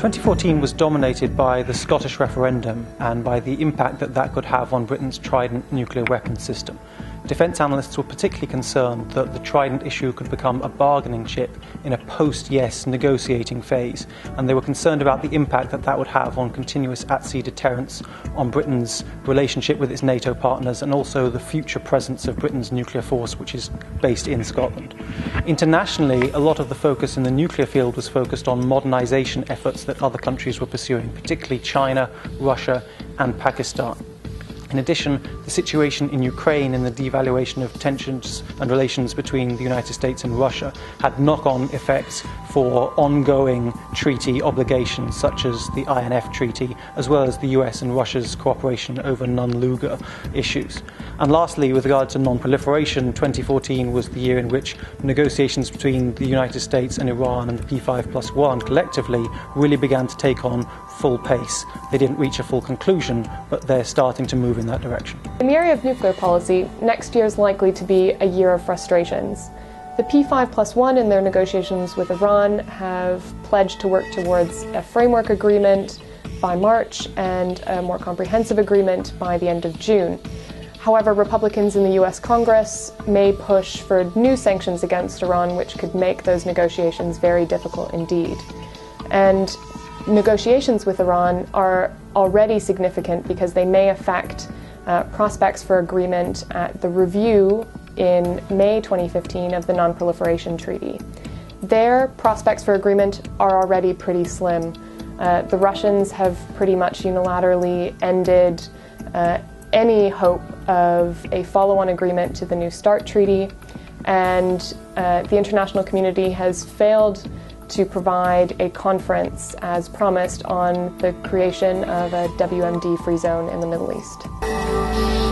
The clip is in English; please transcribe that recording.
2014 was dominated by the Scottish referendum and by the impact that that could have on Britain's Trident nuclear weapons system. Defence analysts were particularly concerned that the Trident issue could become a bargaining chip in a post-yes negotiating phase, and they were concerned about the impact that that would have on continuous at-sea deterrence, on Britain's relationship with its NATO partners, and also the future presence of Britain's nuclear force, which is based in Scotland. Internationally, a lot of the focus in the nuclear field was focused on modernisation efforts that other countries were pursuing, particularly China, Russia and Pakistan. In addition, the situation in Ukraine and the devaluation of tensions and relations between the United States and Russia had knock-on effects for ongoing treaty obligations such as the INF Treaty, as well as the US and Russia's cooperation over non-Lugar issues. And lastly, with regard to non-proliferation, 2014 was the year in which negotiations between the United States and Iran and the P5+1 collectively really began to take on full pace. They didn't reach a full conclusion, but they're starting to move in that direction. In the area of nuclear policy, next year is likely to be a year of frustrations. The P5+1 in their negotiations with Iran have pledged to work towards a framework agreement by March and a more comprehensive agreement by the end of June. However, Republicans in the US Congress may push for new sanctions against Iran, which could make those negotiations very difficult indeed. And negotiations with Iran are already significant because they may affect prospects for agreement at the review in May 2015 of the Non-Proliferation Treaty. Their prospects for agreement are already pretty slim. The Russians have pretty much unilaterally ended any hope of a follow-on agreement to the New START Treaty, and the international community has failed to provide a conference as promised on the creation of a WMD free zone in the Middle East.